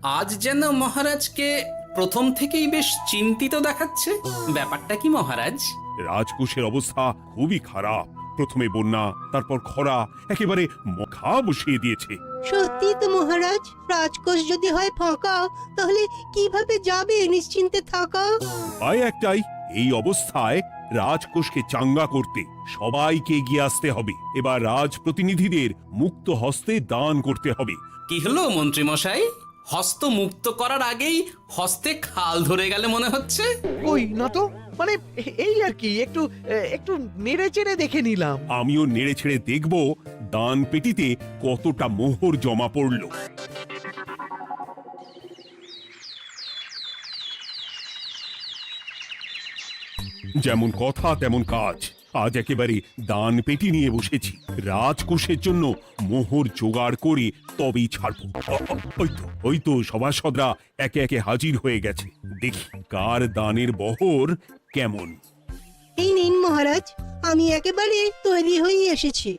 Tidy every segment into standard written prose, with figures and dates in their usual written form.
আজ যেন মহারাজকে প্রথম থেকেই বেশ চিন্তিত দেখাচ্ছে। ব্যাপারটা কি মহারাজ? রাজকোষের অবস্থা খুবই খারাপ। প্রথমে বন্যা, তারপর খরা, একেবারে মখা বসিয়ে দিয়েছে। সত্যি তো মহারাজ, রাজকোষ যদি হয় ফাঁকা, তাহলে কিভাবে যাবে নিশ্চিন্তে থাকা? উপায় একটাই, এই অবস্থায় রাজকোষকে চাঙ্গা করতে সবাইকে এগিয়ে আসতে হবে। এবার রাজপ্রতিনিধিদের মুক্ত হস্তে দান করতে হবে। কি হলো মন্ত্রী মশাই, হস্ত মুক্ত করার আগেই হস্তে খাল ধরে গেলে মনে হচ্ছে। ওই না তো, মানে এই আর কি, একটু একটু নেড়ে চেড়ে দেখে নিলাম। আমিও নেড়ে ছেড়ে দেখব দান পেটিতে কতটা মোহর জমা পড়ল। যেমন কথা তেমন কাজ। আজ একেবারে দান পেটি নিয়ে বসেছি। রাজকোষের জন্য মোহর জোগাড় করে তবেই ছাড়বো। ওই তো সভাসদরা একে একে হাজির হয়ে গেছে। দেখি কার দানের বহর কেমন। এই নিন মহারাজ, আমি একেবারে তৈরি হয়ে এসেছি।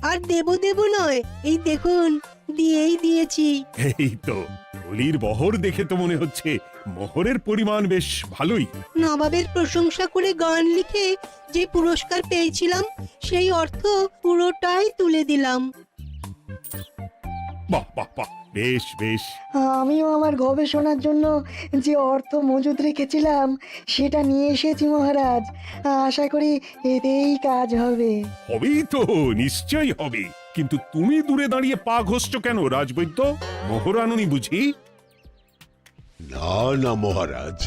আর দেব দেব নয়, এই দেখুন দিয়েই দিয়েছি। এই তো থলির বহর দেখে তো মনে হচ্ছে মোহরের পরিমাণ বেশ ভালোই। নবাবের প্রশংসা করে গান লিখে যে পুরস্কার পেয়েছিলাম, সেই অর্থ পুরোটাই তুলে দিলাম। বাহ বাহ বাহ, বেশ বেশ। আমিও আমার গবেষণার জন্য যে অর্থ মজুদ রেখেছিলাম সেটা নিয়ে এসেছি মহারাজ। আশা করি এতেই কাজ হবে। হবেই তো, নিশ্চয়ই হবে। কিন্তু তুমি দূরে দাঁড়িয়ে পা ঘষছ কেন রাজবৈদ্য? মোহর আনুনি বুঝি? না না মহারাজ,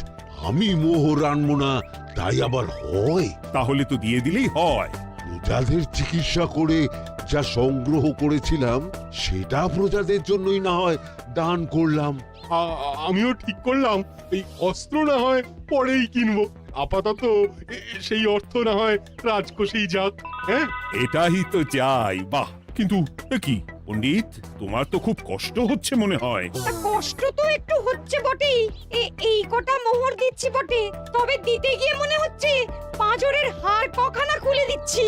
আমি মোহর আনবো না তাই আবার হয়? তাহলে তো দিয়ে দিলেই হয়। প্রজাদের চিকিৎসা করে যা সংগ্রহ করেছিলাম সেটা প্রজাদের জন্যই না হয় দান করলাম। আমিও ঠিক করলাম এই অস্ত্র না হয় পরেই কিনবো, আপাতত সেই অর্থ না হয় রাজকোষেই যাক। হ্যাঁ, এটাই তো চাই। বাহ, কিন্তু কি পণ্ডিত, তোমার তো খুব কষ্ট হচ্ছে মনে হয়। কষ্ট তো একটু হচ্ছে বটেই। এই কটা মোহর দিচ্ছি বটে, তবে দিতে গিয়ে মনে হচ্ছে পাঁজরের হাড় কখানা খুলে দিচ্ছি।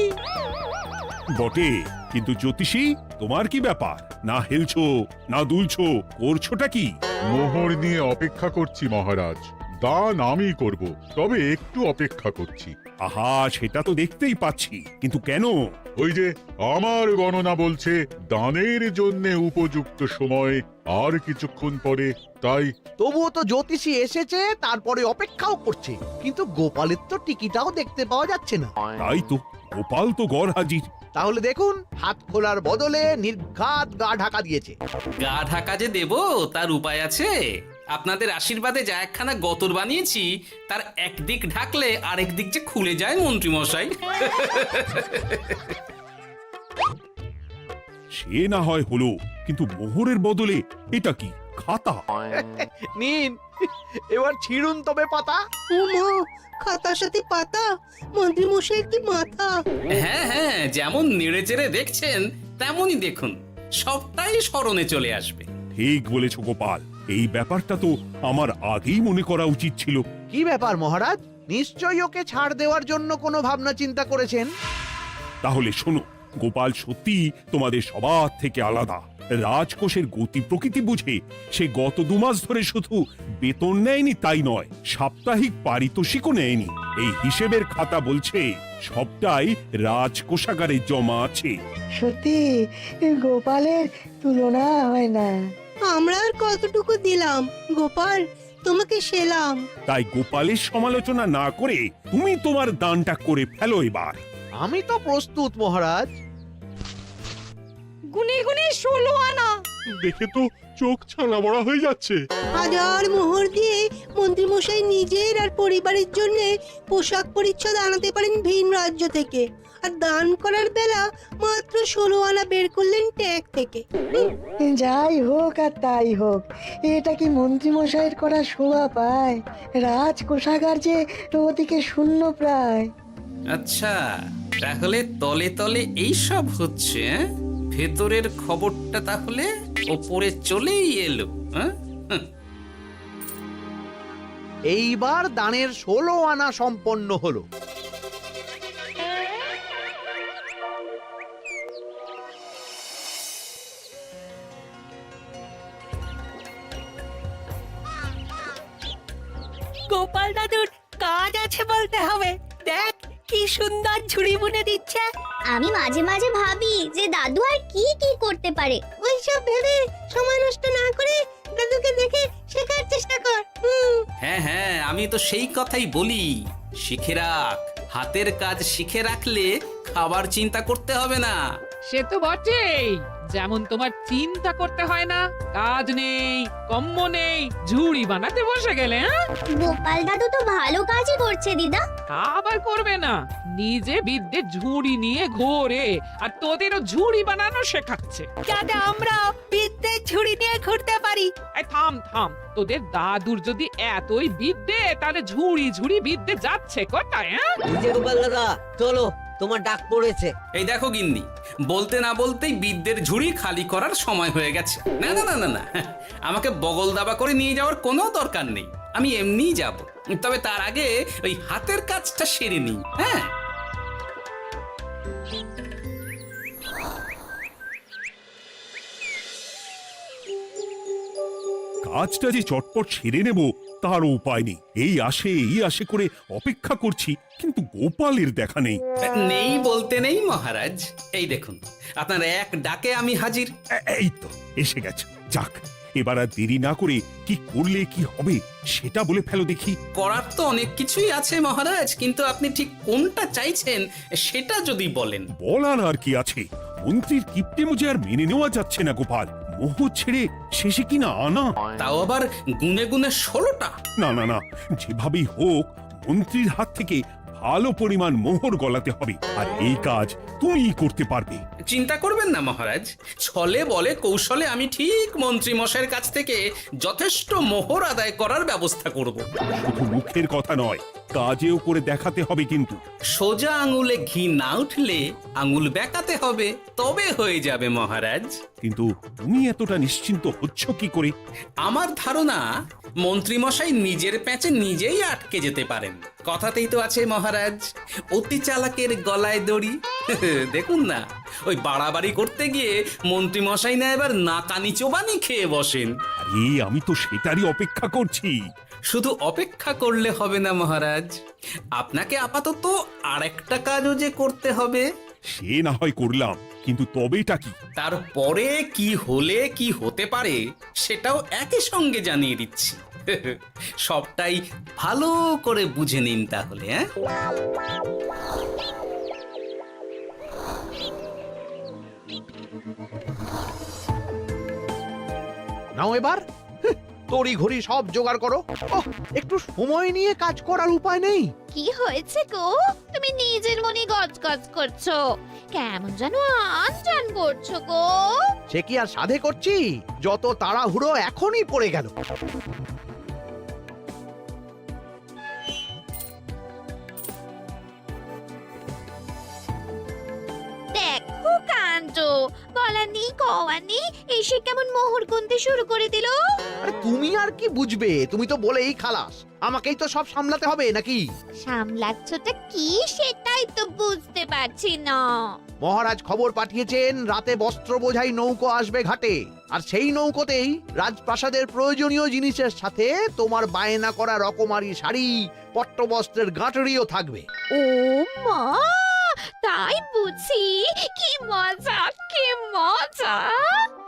বটে, কিন্তু জ্যোতিষী তোমার কি ব্যাপার? না হেলছো না দুলছো, করছোটা কি? মোহর নিয়ে অপেক্ষা করছি মহারাজ, দান আমি করব, তবে একটু অপেক্ষা করছি। আহা, সেটা তো দেখতেই পাচ্ছি, কিন্তু কেন? ওই যে আমার গণনা বলছে দানের জন্য উপযুক্ত সময় আর কিছুক্ষণ পরে, তাই। তবুও তো জ্যোতিষী এসেছে, তারপরে অপেক্ষাও করছে, কিন্তু গোপালের তো টিকিটাও দেখতে পাওয়া যাচ্ছে না। তাই তো, গোপাল তো গড় হাজির। তাহলে দেখুন, হাত খোলার বদলে নির্ঘাত গা ঢাকা দিয়েছে। গা ঢাকা যে দেব তার উপায় আছে। আপনাদের আশীর্বাদে যা একখানা গতর বানিয়েছি, তার একদিক ঢাকলে আরেক দিক যে খুলে যায় মন্ত্রী মশাই। সে না হয় হলো, কিন্তু মোহরের বদলে এটা কি? খাতা? নিন, এবার ছিড়ুন তবে পাতা। উমা, খাতার সাথে পাতা, মন্ত্রী মশাইয়ের কি মাথা! হ্যাঁ হ্যাঁ, যেমন নেড়ে চেড়ে দেখছেন তেমনই দেখুন, সবটাই স্মরণে চলে আসবে। ঠিক বলেছ গোপাল, এই ব্যাপারটা তো আমার আগেই মনে করা উচিত ছিল। কি ব্যাপার মহারাজ, নিশ্চয়ই ওকে ছাড় দেওয়ার জন্য কোনো ভাবনা চিন্তা করেছেন। তাহলে শোনো, গোপাল সত্যি তোমাদের সবার থেকে আলাদা। রাজকোষের গতি প্রকৃতি বুঝে সে গত 2 মাস ধরে শুধু বেতন নেয়নি তাই নয়, সাপ্তাহিক পারিতোষিকও নেয়নি। এই হিসেবের খাতা বলছে সবটাই রাজকোষাগারে জমা আছে। সত্যি গোপালের তুলনা হয় না। আমরা আর কতটুকু দিলাম গোপাল, তোমাকে সেলাম। তাই গোপালের সমালোচনা না করে তুমি তোমার দানটা করে ফেলো এবার। আমি তো প্রস্তুত মহারাজ। গুনে গুনে 16 আনা। দেখে তো চোখ ছানা বড়া হয়ে যাচ্ছে। হাজার মোহর দিয়ে মন্ত্রী মশাই নিজের আর পরিবারের জন্য পোশাক পরিচ্ছদ আনাতে পারেন ভিন রাজ্য থেকে, আর দান করার বেলা মাত্র 16 আনা বের করলেন ট্যাগ থেকে। যাই হোক আর তাই হোক, এটা কি মন্ত্রীমশাইয়ের করা শোভা পায়? রাজকোষাগার যে ওদিকে শূন্য প্রায়। আচ্ছা, তাহলে তলে তলে এই সব হচ্ছে, হ্যাঁ? ভেতরের খবরটা তাহলে ওপরে চলেই এলো, হ্যাঁ? এইবার দানের 16 আনা সম্পন্ন হলো। গোপাল দাদুর কাজ আছে বলতে হবে। দেখ কি সুন্দর ঝুড়ি বুনে দিচ্ছে। আমি মাঝে মাঝে ভাবি যে দাদু আর কি কি করতে পারে। ওইসব ভেবে সময় নষ্ট না করে দাদুকে দেখে শেখার চেষ্টা কর। হ্যাঁ হ্যাঁ, আমি তো সেই কথাই বলি, শিখে রাখ। হাতের কাজ শিখে রাখলে খাবার চিন্তা করতে হবে না। সে তো বটেই, যেমন তোমার চিন্তা করতে হয় না, কাজ নেই, কম্ম নেই, ঝুড়ি বানাতে বসে গেলে। হ্যাঁ, গোপাল দাদু তো ভালো কাজই করছে দিদা। আবার করবে না, নিজে বিদ্যে ঝুড়ি নিয়ে ঘোরে আর তোদেরও ঝুড়ি বানানো শেখাচ্ছে। যাতে আমরা বিদ্যে ঝুড়ি নিয়ে ঘুরতে পারি। এই থাম থাম, তোদের দাদুর যদি এতই বিদ্যে, তাহলে ঝুড়ি ঝুড়ি বিদ্যে যাচ্ছে কোথায়? হ্যাঁ, গোপাল দাদা চলো, তোমার ডাক পড়েছে। এই দেখো গিন্নি, বলতে না বলতেই বিদ্যের ঝুড়ি খালি করার সময় হয়ে গেছে। না না না না না, আমাকে বগল দাবা করে নিয়ে যাওয়ার কোনো দরকার নেই, আমি এমনিই যাব। তবে তার আগে ওই হাতের কাজটা সেরে নিই। হ্যাঁ, কাজটা যে চটপট সেরে নেব তারও উপায় নেই। এই আসে করে অপেক্ষা করছি, কিন্তু গোপালের দেখা নেই। নেই বলতে নেই মহারাজ, এই দেখুন আপনার এক ডাকে আমি হাজির। এই তো এসে গেছে। যাক, এবার আর দেরি না করে কি করলে কি হবে সেটা বলে ফেলো দেখি। করার তো অনেক কিছুই আছে মহারাজ, কিন্তু আপনি ঠিক কোনটা চাইছেন সেটা যদি বলেন। বলার আর কি আছে, মন্ত্রীর কিপ্টেমো যে আর মেনে নেওয়া যাচ্ছে না গোপাল। মোহ ছেড়ে শেষে কিনা আনা, তাও আবার গুনে গুনে 16টা। না না না, যেভাবেই হোক মন্ত্রীর হাত থেকে ভালো পরিমাণ মোহর গলাতে হবে, আর এই কাজ তুমিই করতে পারবে। চিন্তা করবেন না মহারাজ, ছলে বলে কৌশলে আমি ঠিক মন্ত্রী মশাইয়ের কাছ থেকে যথেষ্ট মোহর আদায় করার ব্যবস্থা করব। শুধু মুখের কথা নয়, কাজেও করে দেখাতে হবে কিন্তু। সোজা আঙুলে ঘি না উঠলে আঙুল বেঁকাতে হবে, তবে হয়ে যাবে মহারাজ। কিন্তু তুমি এতটা নিশ্চিন্ত হচ্ছ কি করে? আমার ধারণা মন্ত্রী মশাই নিজের প্যাঁচে নিজেই আটকে যেতে পারেন। কথাতেই তো আছে মহারাজ, অতি চালাকের গলায় দড়ি। দেখুন না, ওই বাড়াবাড়ি করতে গিয়ে মন্ত্রী মশাই না এবার নাকানি চোবানি খেয়ে বসেন। আরে আমি তো সেটারই অপেক্ষা করছি। শুধু অপেক্ষা করলে হবে না মহারাজ, আপনাকে আপাতত আরেকটা কাজও যে করতে হবে। সে না হয় করলাম, কিন্তু তবেটা কি? তারপরে কি হলে কি হতে পারে সেটাও একই সঙ্গে জানিয়ে দিচ্ছি। সবটাই ভালো করে বুঝে নিন তাহলে। হ্যাঁ, নাও এবার তড়ি ঘড়ি সব জোগাড় করো। ওহ, একটু সময় নিয়ে কাজ করার উপায় নেই? কি হয়েছে গো, তুমি নিজের মনে গজগজ করছো, কেমন যেন আনজান করছো গো। সে কি আর সাধে করছি, যত তাড়াহুড়ো এখনই পড়ে গেল। দেখো কাণ্ড, বলা নেই কওয়া নেই, এসে কেমন মোহর গুনতে শুরু করে দিল। আরে তুমি আর কি বুঝবে, তুমি তো বলেই খালাস, আমাকেই তো সব সামলাতে হবে নাকি? সামলাচ্ছটা কি সেটাই তো বুঝতে পারছি না। মহারাজ খবর পাঠিয়েছেন রাতে বস্ত্র বোঝাই নৌকো আসবে ঘাটে, আর সেই নৌকোতেই রাজপ্রাসাদের প্রয়োজনীয় জিনিসের সাথে তোমার বায়না করা রকমারি শাড়ি, পট্টবস্ত্রের গাঁটরিও থাকবে। ও মা, তাই বুঝি, কি মজা কি মজা।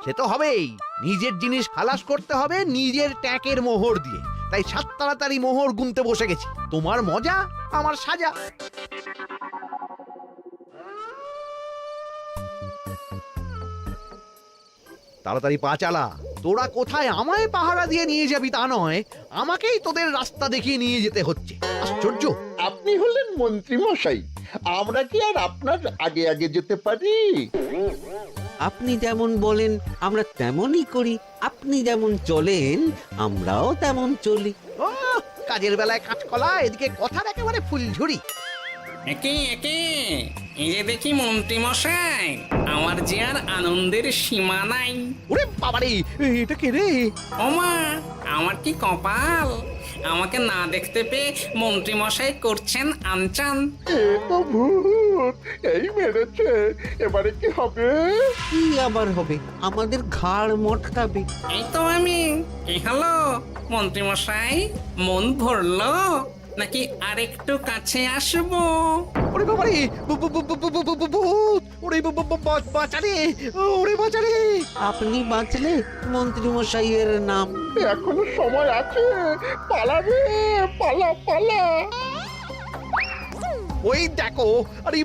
সে তো হবেই, নিজের জিনিস খালাস করতে হবে নিজের ট্যাঁকের মোহর দিয়ে। তাই সাত তাড়াতাড়ি মোহর গুনতে বসে গেছি। তোমার মজা আমার সাজা। তাড়াতাড়ি পা চালা, তোরা কোথায় আমায় পাহারা দিয়ে নিয়ে যাবি তা নয়, আমাকেই তোদের রাস্তা দেখিয়ে নিয়ে যেতে হচ্ছে। আশ্চর্য! আপনি হলেন মন্ত্রী মশাই, আমরা কি আর আপনার আগে আগে যেতে পারি? আপনি যেমন বলেন আমরা তেমনই করি, আপনি যেমন চলেন আমরাও তেমন চলি। ও, কাজের বেলায় কাঁচকলা, এদিকে কথার একেবারে ফুলঝুরি। একে একে এই যে দেখি মন্ত্রী মশাই, আমার যে আর আনন্দের সীমা নাই। ওরে বাবারে, এটা কে রে? ওমা, আমার কি কপাল, আমাকে না দেখতে পেয়ে মন্ত্রী মশাই করছেন আনচান। এ তো ভুল, ভূত এই মেরেছে, এবারে কি হবে? কি আবার হবে? আমাদের ঘাড় মটকাবে। এই তো আমি। কি হলো মন্ত্রীমশাই, মন ভরলো নাকি আরেকটু কাছে আসবো? ওরে বাবা রে, ভূত! ওরে বাঁচারে, ওরে বাঁচারে! আপনি বাঁচলে মন্ত্রী মশাইয়ের নাম। এখনো সময় আছে, পালাবে, পালা পালা। ওই দেখো, আরে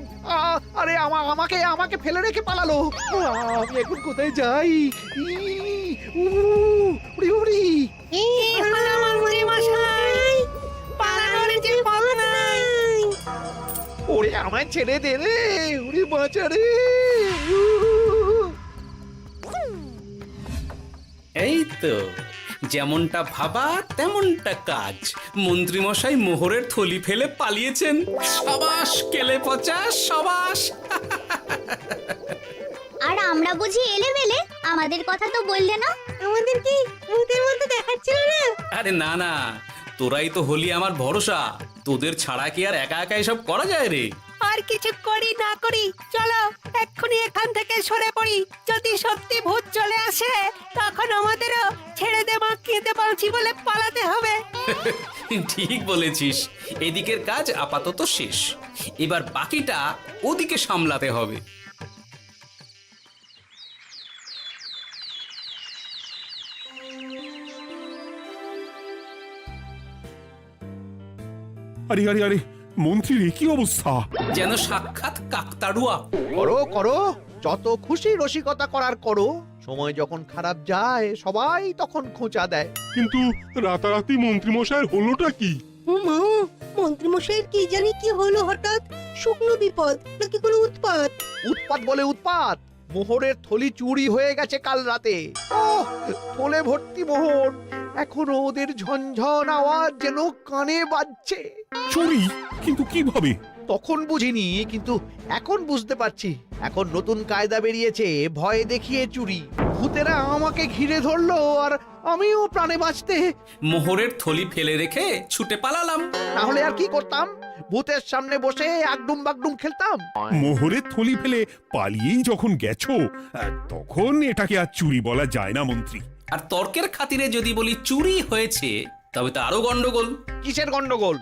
আরে আমাকে আমাকে ফেলে রেখে পালালো। আমি এখন কোথায় যাই? উড়ি উড়ি। ওরে আমায় ছেড়ে দে রে, উড়ি বাঁচা রে। এই তো, যেমনটা ভাবা তেমনটা কাজ। মন্ত্রীমশাই মোহরের থলি ফেলে পালিয়েছেন। সাবাস কেলে পচা, সাবাস। আর আমরা বুঝি এলেবেলে, আমাদের কথা তো বললে না। আমাদের কি ভূতের মতো দেখাচ্ছিল না? আরে না না, তোরাই তো হলি আমার ভরসা। তোদের ছাড়া কি আর একা একা এসব করা যায় রে? আর কিছু করি না করি, চলো এক্ষুনি এখান থেকে সরে পড়ি। যদি সত্যি ভূত চলে আসে তখন আমাদেরও ছেড়ে দে মাখিয়ে বাঁচি বলে পালাতে হবে। ঠিক বলেছিস। এদিকের কাজ আপাতত শেষ, এবার বাকিটা ওদিকে সামলাতে হবে। আরে আরে আরে, মন্ত্রীর কি অবস্থা? যেন সাক্ষাৎ কাকতাড়ুয়া। করো করো, যত খুশি রসিকতা করার করো। সময় যখন খারাপ যায় সবাই তখন খোঁচা দেয়। কিন্তু রাতারাতি মন্ত্রীমশাইয়ের হলোটা কি? মা, মন্ত্রীমশাইয়ের কি জানি কি হলো হঠাৎ? শুকনো বিপদ নাকি কোনো উৎপাত? উৎপাত বলে উৎপাত। মোহরের থলি চুরি হয়ে গেছে কাল রাতে। ওহ, থলে ভর্তি মোহর। এখনো ওদের ঝনঝন আওয়াজ যেন কানে বাজছে। চুরি? কিন্তু কিভাবে? তখন বুঝিনি, কিন্তু এখন বুঝতে পারছি। এখন নতুন কায়দা বেরিয়েছে, ভয় দেখিয়ে চুরি। ভূতেরা আমাকে ঘিরে ধরলো আর আমিও প্রাণে বাঁচতে মোহরের থলি ফেলে রেখে ছুটে পালালাম। তাহলে আর কি করতাম? ভূতের সামনে বসে আগডুম বাগডুম খেলতাম। মোহরের থলি ফেলে পালিয়েই যখন গেছো, তখন এটাকে আর চুরি বলা যায় না মন্ত্রী। আর তর্কের খাতিরে যদি বলি চুরি হয়েছে, তবে তো আরো গন্ডগোল। কিসের গন্ডগোল?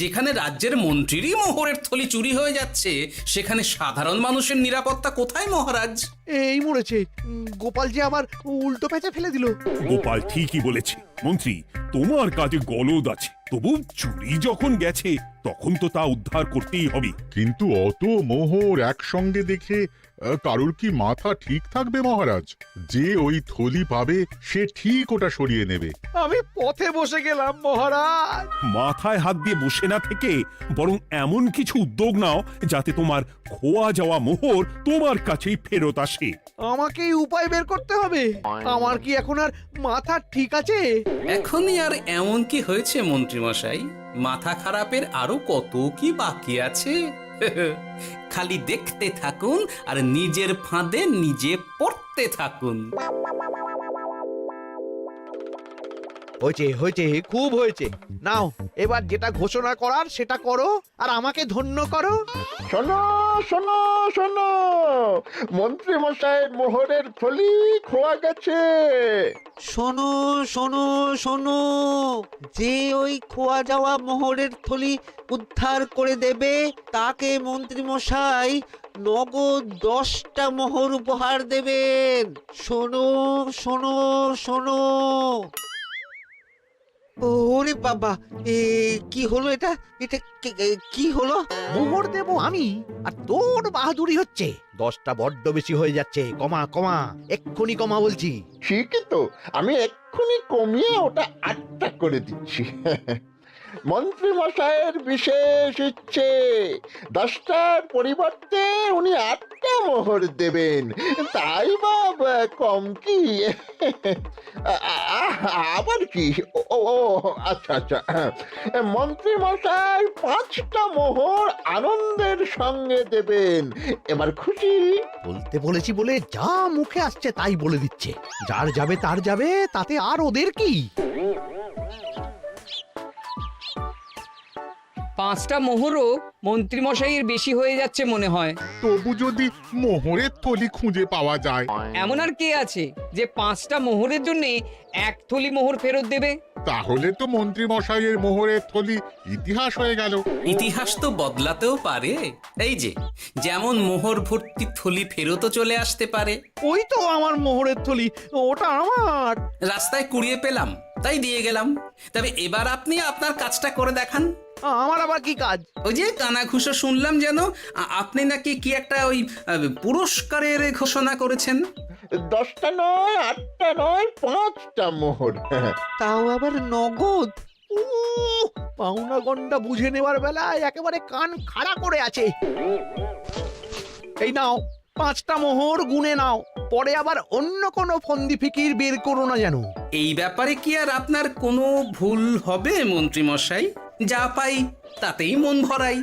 যেখানে রাজ্যের মন্ত্রীরই মোহরের থলি চুরি হয়ে যাচ্ছে, সেখানে সাধারণ মানুষের নিরাপত্তা কোথায় মহারাজ? এই মরেছে, গোপাল যে আবার উল্টো প্যাঁচে ফেলে দিল। গোপাল ঠিকই বলেছে মন্ত্রী, তোমার কাজে গলদ আছে। তবু চুরি যখন গেছে তখন তো তা উদ্ধার করতেই হবে। কিন্তু অত মোহর একসঙ্গে দেখে কারোর কি মাথা ঠিক থাকবে মহারাজ? যে ওই থলি পাবে সে ঠিক ওটা সরিয়ে নেবে। আমি পথে বসে গেলাম মহারাজ। মাথায় হাত দিয়ে বসে না থেকে বরং এমন কিছু উদ্যোগ নাও যাতে তোমার খোয়া যাওয়া মোহর তোমার কাছেই ফেরত আসে। আমাকেই উপায় বের করতে হবে। আমার কি এখন আর মাথা ঠিক আছে? এখনই আর এমন কি হয়েছে মন্ত্রীমশাই? মাথা খারাপের আরো কত কি বাকি আছে। খালি দেখতে থাকুন আর নিজের ফাঁদে নিজে পড়তে থাকুন। হয়েছে হয়েছে, খুব হয়েছে। নাও এবার যেটা ঘোষণা করার সেটা করো আর আমাকে ধন্য করো। শোনো শোনো শোনো, মন্ত্রী মশাইয়ের মোহরের থলি খোয়া গেছে। শোনো শোনো শোনো, যে ওই খোয়া যাওয়া মোহরের থলি উদ্ধার করে দেবে তাকে মন্ত্রী মশাই নগদ 10টা মোহর উপহার দেবেন। শোনো শোনো শোনো। ওরে বাবা, কি হলো এটা? এটা কি হলো? মোহর দেব আমি আর তোর বাহাদুরি হচ্ছে। 10টা বড্ড বেশি হয়ে যাচ্ছে। কমা কমা, এক্ষুনি কমা বলছি। ঠিকই তো, আমি এক্ষুনি কমিয়ে ওটা 8টা করে দিচ্ছি। মন্ত্রী মশাইয়ের বিশেষ ইচ্ছে, 10টার পরিবর্তে উনি 8টা মোহর দেবেন। তাই বা কম কি? আবার কি? ও আচ্ছা আচ্ছা, মন্ত্রী মশাই 5টা মোহর আনন্দের সঙ্গে দেবেন। এবার খুশি? বলতে বলেছি বলে যা মুখে আসছে তাই বলে দিচ্ছে। যার যাবে তার যাবে, তাতে আর ওদের কি? 5টা মোহরও মন্ত্রীমশাইয়ের বেশি হয়ে যাচ্ছে মনে হয়। তবু যদি মোহরের থলি খুঁজে পাওয়া যায়। এমন আর কে আছে যে 5টা মোহরের জন্য 1 থলি মোহর ফেরত দেবে? তাহলে তো মন্ত্রী মশাইয়ের মোহরের থলি ইতিহাস হয়ে গেল। ইতিহাস তো বদলাতেও পারে। এই যে যেমন মোহর ভর্তি থলি ফেরতও চলে আসতে পারে। ওই তো আমার মোহরের থলি, ওটা আমার। রাস্তায় কুড়িয়ে পেলাম তাই দিয়ে গেলাম। তবে এবার আপনি আপনার কাজটা করে দেখান। আমার আবার কি কাজ? ওই যে কানাঘুষো শুনলাম যেন আপনি নাকি কি একটা ওই পুরস্কারের ঘোষণা করেছেন। 10টা নয়, 8টা নয়, 5টা মোহর। তাও আবার নগদ। পাওনা গন্ডা বুঝে নেবার বেলায় একেবারে কান খাড়া করে আছে। এই নাও 5টা মোহর, গুনে নাও, পরে আবার অন্য কোনো ফন্দি ফিকির বের করো না যেন। এই ব্যাপারে কি আর আপনার কোনো ভুল হবে মন্ত্রী মশাই? যা পাই তাতেই মন ভরাই।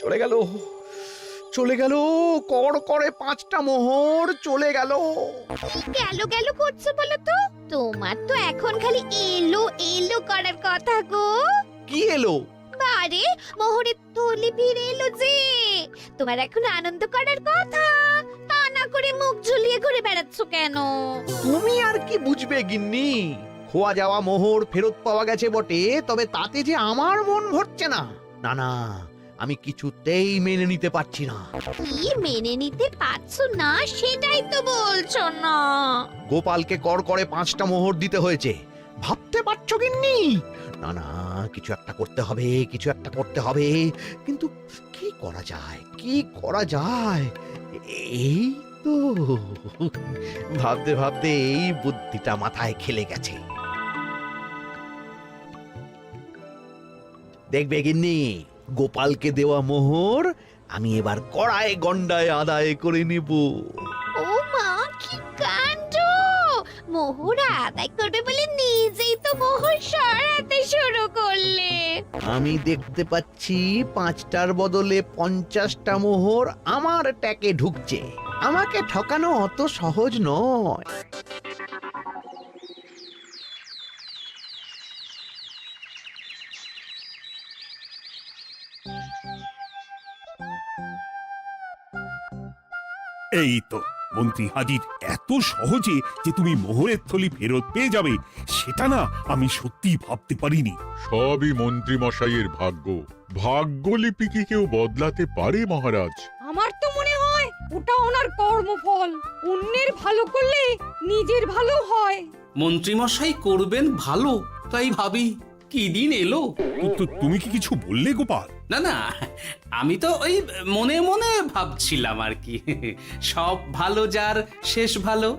চলে গেল, চলে গেল, কর করে 5টা মোহর চলে গেল। গেল গেল করছো বলো তো? তোমার তো এখন খালি এলো এলো করার কথা গো। কি এলো? বারে মোহরের থলি ফিরে এলো যে। তোমার এখন আনন্দ করার কথা, তা না করে মুখ ঝুলিয়ে ঘুরে বেড়াচ্ছ কেন? তুমি আর কি বুঝবে গিন্নি? খোয়া যাওয়া মোহর ফেরত পাওয়া গেছে বটে, তবে তাতে যে আমার মন ভরছে না। না না, আমি কিছুতেই মেনে নিতে পারছি না। কি মেনে নিতে পারছো না সেটাই তো বলছো না। গোপালকে কর করে 5টা মোহর দিতে হয়েছে, ভাবতে পারছো গিন্নি? না না, কিছু একটা করতে হবে, কিছু একটা করতে হবে। কিন্তু কি করা যায়, কি করা যায়? এই তো ভাবতে ভাবতে এই বুদ্ধিটা মাথায় খেলে গেছে। দেখবে গিন্নি, গোপালকে দেওয়া মোহর আমি এবার কড়ায় গন্ডায় আদায় করে নিব। ও মা, কি কাণ্ড! মোহর আদায় করবে বলে নিজেই তো মোহর সরাতে শুরু করলে। আমি দেখতে পাচ্ছি 5টার বদলে 50টা মোহর আমার ট্যাকে ঢুকছে। আমাকে ঠকানো অত সহজ নয়। এই তো মন্ত্রী হাজির। এত সহজে যে তুমি মোহরের থলি ফেরত পেয়ে যাবে সেটা না আমি সত্যি ভাবতে পারিনি। সবই মন্ত্রী মশাইয়ের ভাগ্য। ভাগ্যলিপি কি কেউ বদলাতে পারে মহারাজ? আমার তো মনে হয় ওটা ওনার কর্মফল। অন্যের ভালো করলে নিজের ভালো হয়। মন্ত্রী মশাই করবেন ভালো, তাই ভাবি কি দিন এলো। তুমি কি কিছু বললে গোপাল? না না, আমি তো ওই মনে মনে ভাবছিলাম আর কি। সব ভালো যার শেষ ভালো।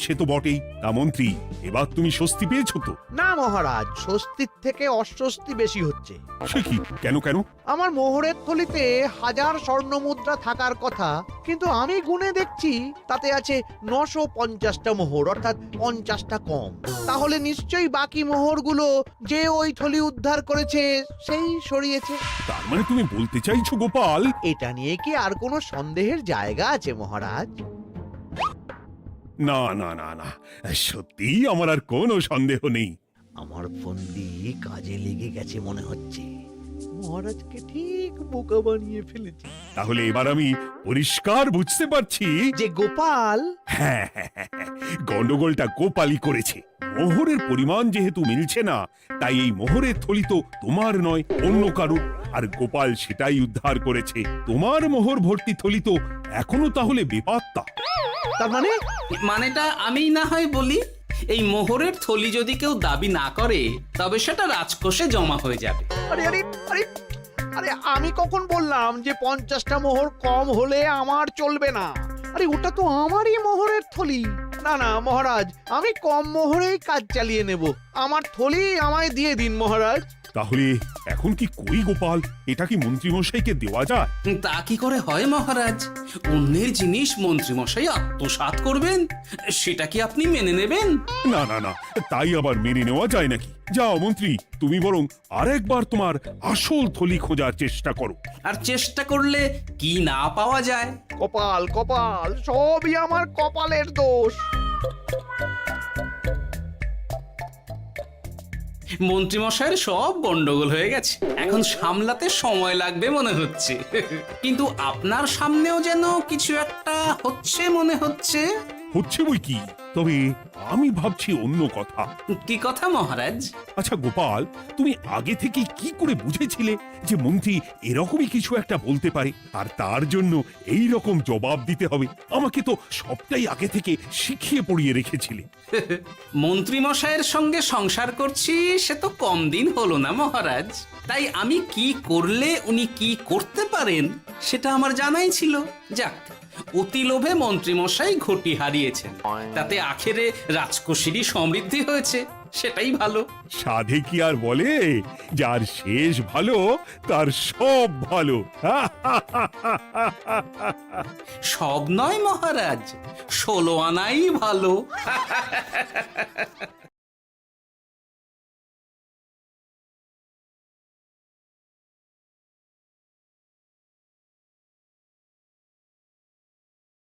সে তো বটেই। তা মন্ত্রী, এবার তুমি স্বস্তি পেয়েছো তো? না মহারাজ, স্বস্তির থেকে অস্বস্তি বেশি হচ্ছে। সে কি? কেন কেন? আমার মোহরের থলিতে 1000 স্বর্ণ মুদ্রা থাকার কথা, কিন্তু আমি গুনে দেখছি তাতে আছে 950টা মোহর, অর্থাৎ 50টা কম। তাহলে নিশ্চয়ই বাকি মোহরগুলো যে ওই থলি উদ্ধার করেছে সেই সরিয়েছে। তার মানে তুমি বলতে চাইছো গোপাল? এটা নিয়ে কি আর কোনো সন্দেহের জায়গা আছে মহারাজ? না না না না, সত্যি আমার আর কোনো সন্দেহ নেই। আমার ফন্দি কাজে লেগে গেছে মনে হচ্ছে। মহারাজকে ঠিক বোকা বানিয়ে ফেলেছি। তাহলে এবার আমি পরিষ্কার বুঝতে পারছি যে গোপাল, হ্যাঁ, গন্ডগোলটা গোপালই করেছে। মোহরের পরিমাণ যেহেতু মিলছে না, তাই এই মোহরের থলি তো তোমার নয়, অন্য কারুর। আর গোপাল সেটাই উদ্ধার করেছে। তোমার মোহর ভর্তি থলি তো এখনো তাহলে বেপাত্তা। তার মানে? মানেটা আমি না হয় বলি। এই মোহরের থলি যদি কেউ দাবি না করে তবে সেটা রাজকোষে জমা হয়ে যাবে। আরে আরে আরে আরে, আমি কখন বললাম যে 50টা মোহর কম হলে আমার চলবে না? আরে ওটা তো আমারই মোহরের থলি। না না মহারাজ, আমি কম মোহরেই কাজ চালিয়ে নেব। আমার থলি আমায় দিয়ে দিন মহারাজ। তাহলে এখন কি করি গোপাল? এটা কি মন্ত্রীমশাইকে দেওয়া যায়? তা কি করে হয় মহারাজ? অন্যের জিনিস মন্ত্রীমশাই আত্মসাৎ করবেন, সেটা কি আপনি মেনে নেবেন? না না না, তাই আবার মেনে নেওয়া যায় নাকি? যাও মন্ত্রী, তুমি বরং আরেকবার তোমার আসল থলি খোঁজার চেষ্টা করো। আর চেষ্টা করলে কি না পাওয়া যায়? কপাল কপাল, সবই আমার কপালের দোষ। মন্ত্রীমশাইয়ের সব গন্ডগোল হয়ে গেছে, এখন সামলাতে সময় লাগবে মনে হচ্ছে। কিন্তু আপনার সামনেও যেন কিছু একটা হচ্ছে মনে হচ্ছে। হচ্ছে বই কি, তবে আমি ভাবছি অন্য কথা। কি কথা মহারাজ? আচ্ছা গোপাল, তুমি আগে থেকে কি করে বুঝেছিলে যে মন্ত্রী এরকমই কিছু একটা বলতে পারে, আর তার জন্য এই রকম জবাব দিতে হবে? আমাকে তো সবটাই আগে থেকে শিখিয়ে পড়িয়ে রেখেছিলে। মন্ত্রীমশাইয়ের সঙ্গে সংসার করছি সে তো কম দিন হলো না মহারাজ, তাই আমি কি করলে উনি কি করতে পারেন সেটা আমার জানাই ছিল। যাক, অতি লোভে মন্ত্রীমশাই ঘটি হারিয়েছেন, তাতে আখেরে রাজকোষেরই সমৃদ্ধি হয়েছে, সেটাই ভালো। সাধে কি আর বলে, যার শেষ ভালো তার সব ভালো। সব নয় মহারাজ, 16 আনাই ভালো।